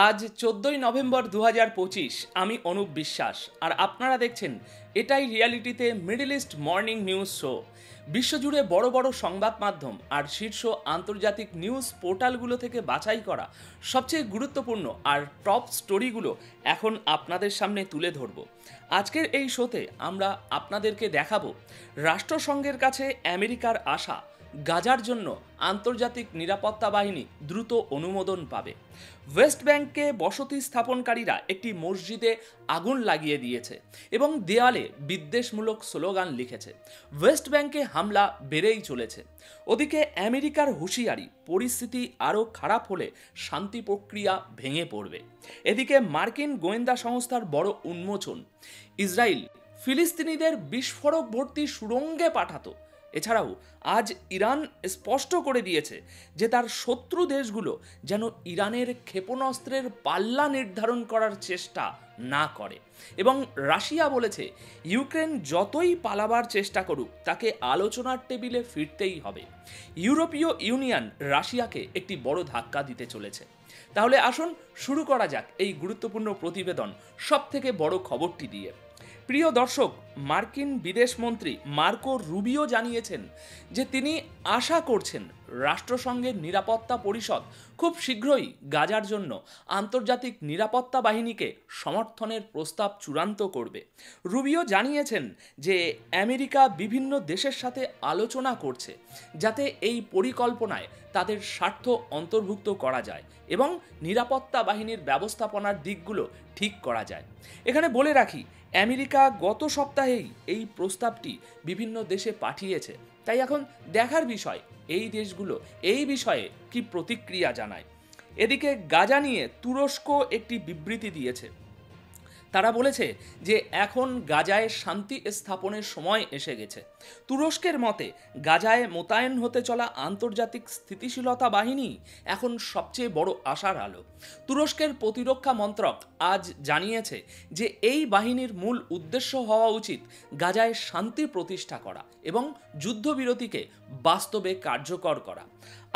আজ 14ই নভেম্বর 2025। আমি অনুপ বিশ্বাস আর আপনারা দেখছেন এটাই রিয়ালিটিতে middle east morning news show. বিশ্বজুড়ে বড় বড় সংবাদ মাধ্যম আর শীর্ষ আন্তর্জাতিক নিউজ পোর্টালগুলো থেকে বাছাই করা সবচেয়ে গুরুত্বপূর্ণ আর টপ স্টোরিগুলো এখন আপনাদের সামনে তুলে ধরব। আজকের এই শোতে আমরা আপনাদেরকে দেখাবো রাষ্ট্রসংঘের কাছে আমেরিকার আশা গাজার জন্য আন্তর্জাতিক নিরাপত্তা বাহিনী দ্রুত অনুমোদন পাবে। ওয়েস্ট ব্যাংকে বসতি স্থাপনকারীরা একটি মসজিদে আগুন লাগিয়ে দিয়েছে এবং দেয়ালে বিদ্বেষমূলক স্লোগান লিখেছে। ওয়েস্ট ব্যাংকে হামলা বেড়েই চলেছে। ওদিকে আমেরিকার হুঁশিয়ারি, পরিস্থিতি আরও খারাপ হলে শান্তি প্রক্রিয়া ভেঙে পড়বে। এদিকে মার্কিন গোয়েন্দা সংস্থার বড় উন্মোচন, ইসরায়েল ফিলিস্তিনিদের বিস্ফোরক ভর্তি সুড়ঙ্গে পাঠাতো। এছাড়াও আজ ইরান স্পষ্ট করে দিয়েছে যে তার শত্রু দেশগুলো যেন ইরানের ক্ষেপণাস্ত্রের পাল্লা নির্ধারণ করার চেষ্টা না করে, এবং রাশিয়া বলেছে ইউক্রেন যতই পালাবার চেষ্টা করুক তাকে আলোচনার টেবিলে ফিরতেই হবে। ইউরোপীয় ইউনিয়ন রাশিয়াকে একটি বড় ধাক্কা দিতে চলেছে। তাহলে আসুন শুরু করা যাক এই গুরুত্বপূর্ণ প্রতিবেদন সবথেকে বড় খবরটি দিয়ে। প্রিয় দর্শক, মার্কিন বিদেশমন্ত্রী মার্কো রুবিও জানিয়েছেন যে তিনি আশা করছেন রাষ্ট্রসংঘের নিরাপত্তা পরিষদ খুব শীঘ্রই গাজার জন্য আন্তর্জাতিক নিরাপত্তা বাহিনীকে সমর্থনের প্রস্তাব চূড়ান্ত করবে। রুবিও জানিয়েছেন যে আমেরিকা বিভিন্ন দেশের সাথে আলোচনা করছে যাতে এই পরিকল্পনায় তাদের স্বার্থ অন্তর্ভুক্ত করা যায় এবং নিরাপত্তা বাহিনীর ব্যবস্থাপনার দিকগুলো ঠিক করা যায়। এখানে বলে রাখি, আমেরিকা গত সপ্তাহেই এই প্রস্তাবটি বিভিন্ন দেশে পাঠিয়েছে, তাই এখন দেখার বিষয় এই দেশগুলো এই বিষয়ে কি প্রতিক্রিয়া জানায়। এদিকে গাজা নিয়ে তুরস্ক একটি বিবৃতি দিয়েছে। তারা বলেছে যে এখন গাজায় শান্তি স্থাপনের সময় এসে গেছে। তুরস্কের মতে গাজায় মোতায়েন হতে চলা আন্তর্জাতিক স্থিতিশীলতা বাহিনী এখন সবচেয়ে বড় আশার আলো। তুরস্কের প্রতিরক্ষা মন্ত্রক আজ জানিয়েছে যে এই বাহিনীর মূল উদ্দেশ্য হওয়া উচিত গাজায় শান্তি প্রতিষ্ঠা করা এবং যুদ্ধবিরতিকে বাস্তবে কার্যকর করা।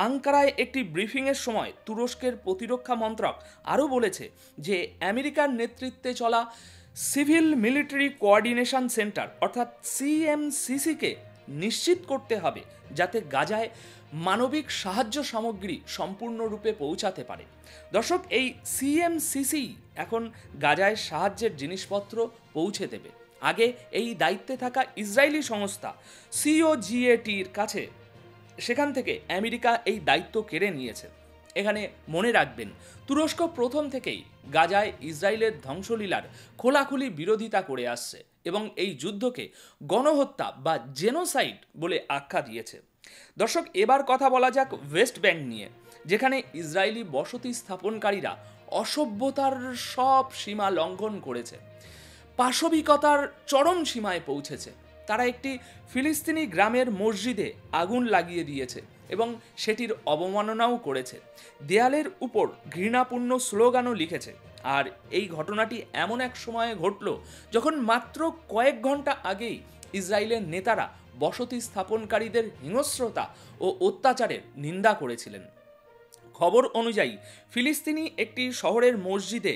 আঙ্কারায় একটি ব্রিফিংয়ের সময় তুরস্কের প্রতিরক্ষা মন্ত্রক আরও বলেছে যে আমেরিকার নেতৃত্বে চলা সিভিল মিলিটারি কোঅর্ডিনেশন সেন্টার অর্থাৎ সিএমসিসিকে নিশ্চিত করতে হবে যাতে গাজায় মানবিক সাহায্য সামগ্রী সম্পূর্ণরূপে পৌঁছাতে পারে। দর্শক, এই সিএমসিসি এখন গাজায় সাহায্যের জিনিসপত্র পৌঁছে দেবে। আগে এই দায়িত্বে থাকা ইসরায়েলি সংস্থা সিওজিএটির কাছে, সেখান থেকে আমেরিকা এই দায়িত্ব কেড়ে নিয়েছে। এখানে মনে রাখবেন, তুরস্ক প্রথম থেকেই গাজায় ইসরায়েলের ধ্বংসলীলার খোলাখুলি বিরোধিতা করে আসছে এবং এই যুদ্ধকে গণহত্যা বা জেনোসাইড বলে আখ্যা দিয়েছে। দর্শক, এবার কথা বলা যাক ওয়েস্ট ব্যাংক নিয়ে, যেখানে ইসরায়েলি বসতি স্থাপনকারীরা অসভ্যতার সব সীমা লঙ্ঘন করেছে, পাশবিকতার চরম সীমায় পৌঁছেছে। তারা একটি ফিলিস্তিনি গ্রামের মসজিদে আগুন লাগিয়ে দিয়েছে এবং সেটির অবমাননাও করেছে। দেয়ালের উপর ঘৃণাপূর্ণ স্লোগানও লিখেছে। আর এই ঘটনাটি এমন এক সময়ে ঘটল যখন মাত্র কয়েক ঘন্টা আগেই ইসরায়েলের নেতারা বসতি স্থাপনকারীদের হিংস্রতা ও অত্যাচারের নিন্দা করেছিলেন। খবর অনুযায়ী ফিলিস্তিনি একটি শহরের মসজিদে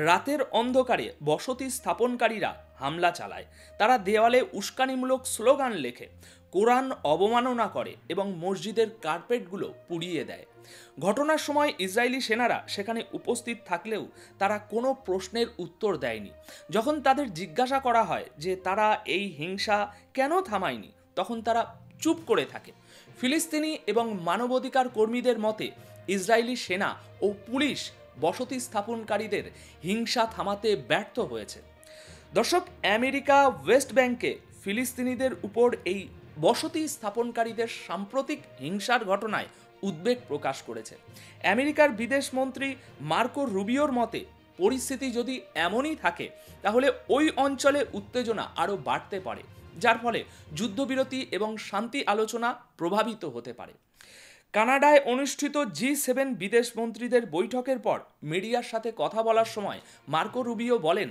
রাতের অন্ধকারে বসতি স্থাপনকারীরা হামলা চালায়। তারা দেওয়ালে উস্কানিমূলক স্লোগান লেখে, কোরআন অবমাননা করে এবং মসজিদের কার্পেটগুলো পুড়িয়ে দেয়। ঘটনার সময় ইসরায়েলি সেনারা সেখানে উপস্থিত থাকলেও তারা কোনো প্রশ্নের উত্তর দেয়নি। যখন তাদের জিজ্ঞাসা করা হয় যে তারা এই হিংসা কেন থামায়নি, তখন তারা চুপ করে থাকে। ফিলিস্তিনি এবং মানবাধিকার কর্মীদের মতে ইসরায়েলি সেনা ও পুলিশ বসতি স্থাপনকারীদের হিংসা থামাতে ব্যর্থ হয়েছে। দর্শক, আমেরিকা ওয়েস্ট ব্যাংকে ফিলিস্তিনিদের উপর এই বসতি স্থাপনকারীদের সাম্প্রতিক হিংসার ঘটনায় উদ্বেগ প্রকাশ করেছে। আমেরিকার বিদেশমন্ত্রী মার্কো রুবিওর মতে পরিস্থিতি যদি এমনই থাকে তাহলে ওই অঞ্চলে উত্তেজনা আরও বাড়তে পারে, যার ফলে যুদ্ধবিরতি এবং শান্তি আলোচনা প্রভাবিত হতে পারে। কানাডায় অনুষ্ঠিত G7 বিদেশ মন্ত্রীদের বৈঠকের পর মিডিয়ার সাথে কথা বলার সময় মার্কো রুবিও বলেন,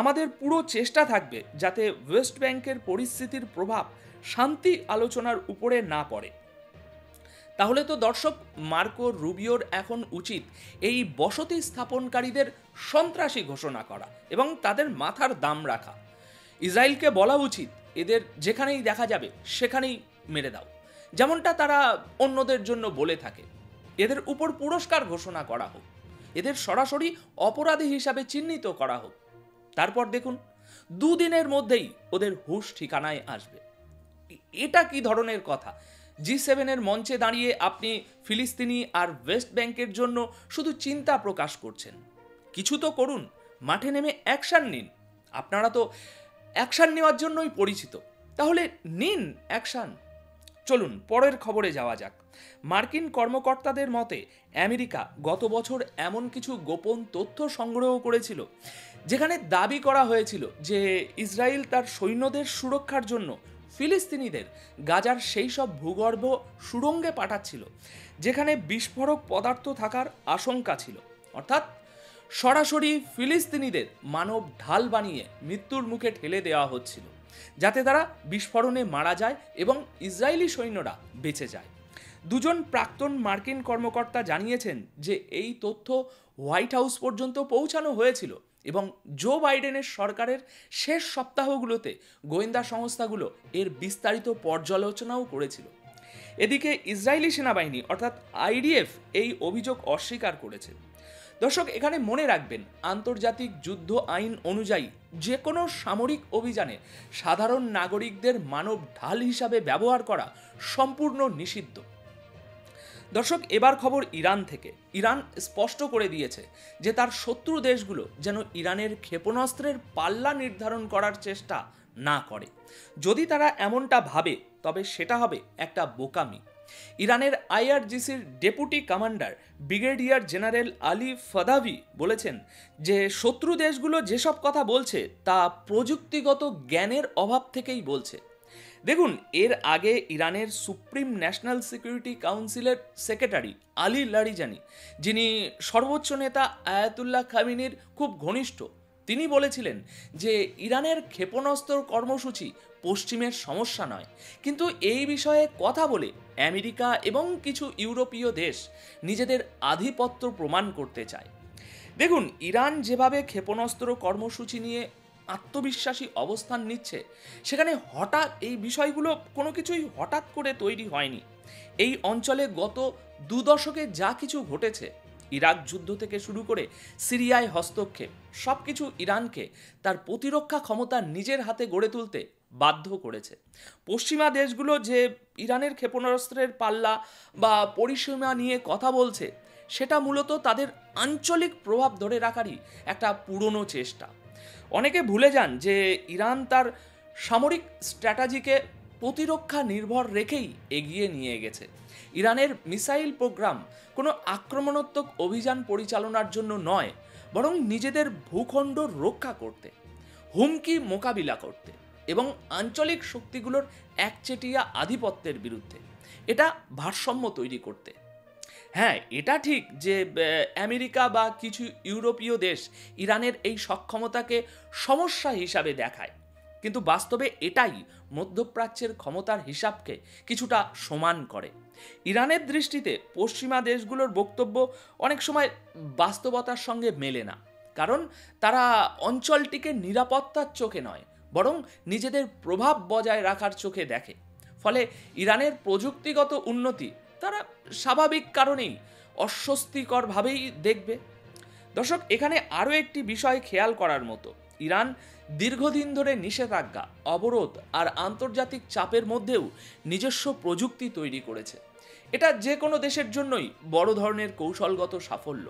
আমাদের পুরো চেষ্টা থাকবে যাতে ওয়েস্ট ব্যাংকের পরিস্থিতির প্রভাব শান্তি আলোচনার উপরে না পড়ে। তাহলে তো দর্শক মার্কো রুবিওর এখন উচিত এই বসতি স্থাপনকারীদের সন্ত্রাসী ঘোষণা করা এবং তাদের মাথার দাম রাখা। ইসরায়েলকে বলা উচিত এদের যেখানেই দেখা যাবে সেখানেই মেরে দাও, যেমনটা তারা অন্যদের জন্য বলে থাকে। এদের উপর পুরস্কার ঘোষণা করা হোক, এদের সরাসরি অপরাধী হিসাবে চিহ্নিত করা হোক। তারপর দেখুন দুদিনের মধ্যেই ওদের হুঁশ ঠিকানায় আসবে। এটা কি ধরনের কথা? G7 মঞ্চে দাঁড়িয়ে আপনি ফিলিস্তিনি আর ওয়েস্ট ব্যাংকের জন্য শুধু চিন্তা প্রকাশ করছেন। কিছু তো করুন, মাঠে নেমে অ্যাকশন নিন। আপনারা তো অ্যাকশন নেওয়ার জন্যই পরিচিত, তাহলে নিন অ্যাকশন। চলুন পরের খবরে যাওয়া যাক। মার্কিন কর্মকর্তাদের মতে আমেরিকা গত বছর এমন কিছু গোপন তথ্য সংগ্রহ করেছিল যেখানে দাবি করা হয়েছিল যে ইসরায়েল তার সৈন্যদের সুরক্ষার জন্য ফিলিস্তিনিদের গাজার সেই সব ভূগর্ভ সুড়ঙ্গে পাঠাচ্ছিল যেখানে বিস্ফোরক পদার্থ থাকার আশঙ্কা ছিল। অর্থাৎ সরাসরি ফিলিস্তিনিদের মানব ঢাল বানিয়ে মৃত্যুর মুখে ঠেলে দেওয়া হচ্ছিল যাতে তারা বিস্ফোরণে মারা যায় এবং ইসরায়েলি সৈন্যরা বেঁচে যায়। দুজন প্রাক্তন মার্কিন কর্মকর্তা জানিয়েছেন যে এই তথ্য হোয়াইট হাউস পর্যন্ত পৌঁছানো হয়েছিল এবং জো বাইডেনের সরকারের শেষ সপ্তাহগুলোতে গোয়েন্দা সংস্থাগুলো এর বিস্তারিত পর্যালোচনাও করেছিল। এদিকে ইসরায়েলি সেনাবাহিনী অর্থাৎ IDF এই অভিযোগ অস্বীকার করেছে। দর্শক এখানে মনে রাখবেন, আন্তর্জাতিক যুদ্ধ আইন অনুযায়ী যে কোনো সামরিক অভিযানে সাধারণ নাগরিকদের মানব ঢাল হিসাবে ব্যবহার করা সম্পূর্ণ নিষিদ্ধ। দর্শক এবার খবর ইরান থেকে। ইরান স্পষ্ট করে দিয়েছে যে তার শত্রু দেশগুলো যেন ইরানের ক্ষেপণাস্ত্রের পাল্লা নির্ধারণ করার চেষ্টা না করে। যদি তারা এমনটা ভাবে তবে সেটা হবে একটা বোকামি। ইরানের IRGCর deputy commander brigadier general Ali Fadavi বলেছেন যে শত্রু দেশগুলো যেসব কথা বলছে তা প্রযুক্তিগত জ্ঞানের অভাব থেকেই বলছে। দেখুন, এর আগে ইরানের সুপ্রিম ন্যাশনাল সিকিউরিটি কাউন্সিলের সেক্রেটারি আলী লারিজানি, যিনি সর্বোচ্চ নেতা আয়াতুল্লাহ খামেনির খুব ঘনিষ্ঠ, তিনি বলেছিলেন যে ইরানের ক্ষেপণাস্ত্র কর্মসূচি পশ্চিমের সমস্যা নয়, কিন্তু এই বিষয়ে কথা বলে আমেরিকা এবং কিছু ইউরোপীয় দেশ নিজেদের আধিপত্য প্রমাণ করতে চায়। দেখুন, ইরান যেভাবে ক্ষেপণাস্ত্র কর্মসূচি নিয়ে আত্মবিশ্বাসী অবস্থান নিচ্ছে, সেখানে হঠাৎ এই বিষয়গুলো কোনো কিছুই হঠাৎ করে তৈরি হয়নি। এই অঞ্চলে গত 2 দশকে যা কিছু ঘটেছে, ইরাক যুদ্ধ থেকে শুরু করে সিরিয়ায় হস্তক্ষেপ, সব কিছু ইরানকে তার প্রতিরক্ষা ক্ষমতা নিজের হাতে গড়ে তুলতে বাধ্য করেছে। পশ্চিমা দেশগুলো যে ইরানের ক্ষেপণাস্ত্রের পাল্লা বা পরিসীমা নিয়ে কথা বলছে, সেটা মূলত তাদের আঞ্চলিক প্রভাব ধরে রাখারই একটা পুরনো চেষ্টা। অনেকে ভুলে যান যে ইরান তার সামরিক স্ট্র্যাটেজিকে প্রতিরক্ষা নির্ভর রেখেই এগিয়ে নিয়ে গেছে। ইরানের মিসাইল প্রোগ্রাম কোনো আক্রমণাত্মক অভিযান পরিচালনার জন্য নয়, বরং নিজেদের ভূখণ্ড রক্ষা করতে, হুমকি মোকাবিলা করতে এবং আঞ্চলিক শক্তিগুলোর একচেটিয়া আধিপত্যের বিরুদ্ধে এটা ভারসাম্য তৈরি করতে। হ্যাঁ, এটা ঠিক যে আমেরিকা বা কিছু ইউরোপীয় দেশ ইরানের এই সক্ষমতাকে সমস্যা হিসাবে দেখায়, কিন্তু বাস্তবে এটাই মধ্যপ্রাচ্যের ক্ষমতার হিসাবকে কিছুটা সমান করে। ইরানের দৃষ্টিতে পশ্চিমা দেশগুলোর বক্তব্য অনেক সময় বাস্তবতার সঙ্গে মেলে না, কারণ তারা অঞ্চলটিকে নিরাপত্তার চোখে নয়, বরং নিজেদের প্রভাব বজায় রাখার চোখে দেখে। ফলে ইরানের প্রযুক্তিগত উন্নতি তারা স্বাভাবিক কারণেই অস্বস্তিকরভাবেই দেখবে। দর্শক, এখানে আরও একটি বিষয় খেয়াল করার মতো, ইরান দীর্ঘদিন ধরে নিষেধাজ্ঞা, অবরোধ আর আন্তর্জাতিক চাপের মধ্যেও নিজস্ব প্রযুক্তি তৈরি করেছে। এটা যে কোনো দেশের জন্যই বড় ধরনের কৌশলগত সাফল্য।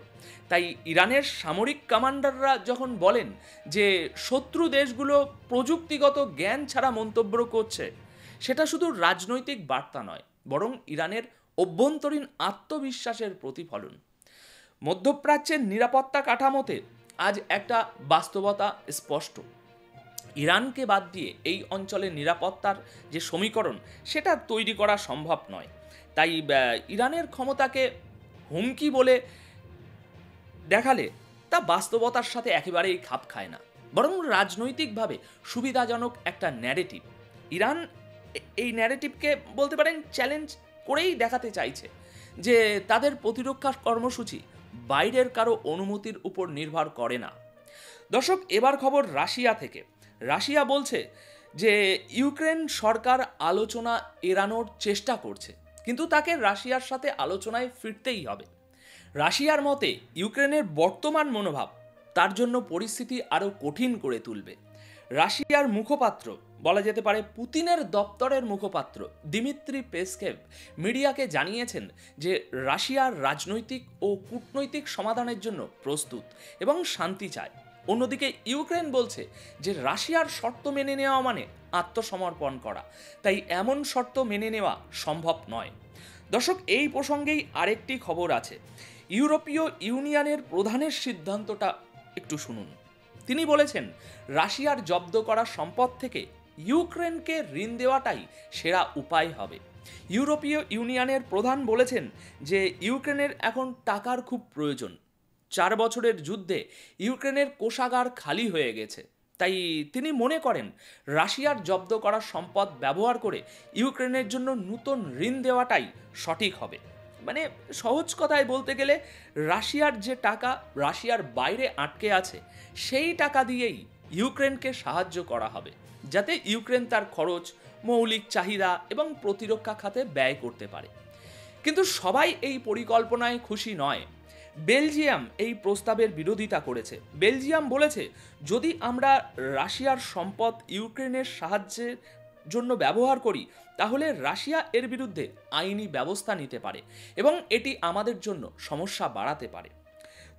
তাই ইরানের সামরিক কমান্ডাররা যখন বলেন যে শত্রু দেশগুলো প্রযুক্তিগত জ্ঞান ছাড়া মন্তব্য করছে, সেটা শুধু রাজনৈতিক বার্তা নয়, বরং ইরানের অভ্যন্তরীণ আত্মবিশ্বাসের প্রতিফলন। মধ্যপ্রাচ্যের নিরাপত্তা কাঠামোতে আজ একটা বাস্তবতা স্পষ্ট, ইরানকে বাদ দিয়ে এই অঞ্চলের নিরাপত্তার যে সমীকরণ সেটা তৈরি করা সম্ভব নয়। তাই ইরানের ক্ষমতাকে হুমকি বলে দেখালে তা বাস্তবতার সাথে একেবারেই খাপ খায় না, বরং রাজনৈতিকভাবে সুবিধাজনক একটা ন্যারেটিভ। ইরান এই ন্যারেটিভকে বলতে পারেন চ্যালেঞ্জ করেই দেখাতে চাইছে যে তাদের প্রতিরক্ষা কর্মসূচি বাইরের কারো অনুমতির উপর নির্ভর করে না। দর্শক, এবার খবর রাশিয়া থেকে। রাশিয়া বলছে যে ইউক্রেন সরকার আলোচনা এড়ানোর চেষ্টা করছে, কিন্তু তাকে রাশিয়ার সাথে আলোচনায় ফিরতেই হবে। রাশিয়ার মতে ইউক্রেনের বর্তমান মনোভাব তার জন্য পরিস্থিতি আরও কঠিন করে তুলবে। রাশিয়ার মুখপাত্র, বলা যেতে পারে পুতিনের দপ্তরের মুখপাত্র দিমিত্রি পেসকেভ মিডিয়াকে জানিয়েছেন যে রাশিয়ার রাজনৈতিক ও কূটনৈতিক সমাধানের জন্য প্রস্তুত এবং শান্তি চায়। অন্যদিকে ইউক্রেন বলছে যে রাশিয়ার শর্ত মেনে নেওয়া মানে আত্মসমর্পণ করা, তাই এমন শর্ত মেনে নেওয়া সম্ভব নয়। দর্শক, এই প্রসঙ্গেই আরেকটি খবর আছে। ইউরোপীয় ইউনিয়নের প্রধানের সিদ্ধান্তটা একটু শুনুন। তিনি বলেছেন রাশিয়ার জব্দ করা সম্পদ থেকে ইউক্রেনকে ঋণ দেওয়াটাই সেরা উপায় হবে। ইউরোপীয় ইউনিয়নের প্রধান বলেছেন যে ইউক্রেনের এখন টাকার খুব প্রয়োজন। 4 বছরের যুদ্ধে ইউক্রেনের কোষাগার খালি হয়ে গেছে, তাই তিনি মনে করেন রাশিয়ার জব্দ করা সম্পদ ব্যবহার করে ইউক্রেনের জন্য নতুন ঋণ দেওয়াটাই সঠিক হবে। মানে সহজ কথায় বলতে গেলে রাশিয়ার যে টাকা রাশিয়ার বাইরে আটকে আছে সেই টাকা দিয়েই ইউক্রেনকে সাহায্য করা হবে, যাতে ইউক্রেন তার খরচ, মৌলিক চাহিদা এবং প্রতিরক্ষা খাতে ব্যয় করতে পারে। কিন্তু সবাই এই পরিকল্পনায় খুশি নয়। বেলজিয়াম এই প্রস্তাবের বিরোধিতা করেছে। বেলজিয়াম বলেছে যদি আমরা রাশিয়ার সম্পদ ইউক্রেনের সাহায্যের জন্য ব্যবহার করি তাহলে রাশিয়া এর বিরুদ্ধে আইনি ব্যবস্থা নিতে পারে এবং এটি আমাদের জন্য সমস্যা বাড়াতে পারে।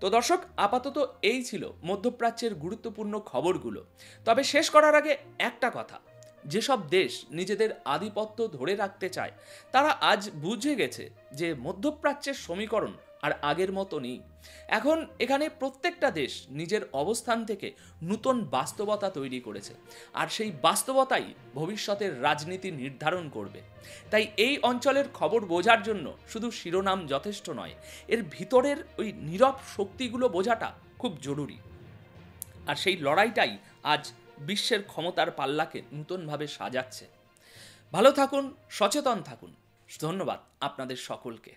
তো দর্শক, আপাতত এই ছিল মধ্যপ্রাচ্যের গুরুত্বপূর্ণ খবরগুলো। তবে শেষ করার আগে একটা কথা, যেসব দেশ নিজেদের আধিপত্য ধরে রাখতে চায় তারা আজ বুঝে গেছে যে মধ্যপ্রাচ্যের সমীকরণ আর আগের মতো নেই। এখন এখানে প্রত্যেকটা দেশ নিজের অবস্থান থেকে নতুন বাস্তবতা তৈরি করেছে, আর সেই বাস্তবতাই ভবিষ্যতের রাজনীতি নির্ধারণ করবে। তাই এই অঞ্চলের খবর বোঝার জন্য শুধু শিরোনাম যথেষ্ট নয়, এর ভিতরের ওই নীরব শক্তিগুলো বোঝাটা খুব জরুরি। আর সেই লড়াইটাই আজ বিশ্বের ক্ষমতার পাল্লাকে নতুনভাবে সাজাচ্ছে। ভালো থাকুন, সচেতন থাকুন। ধন্যবাদ আপনাদের সকলকে।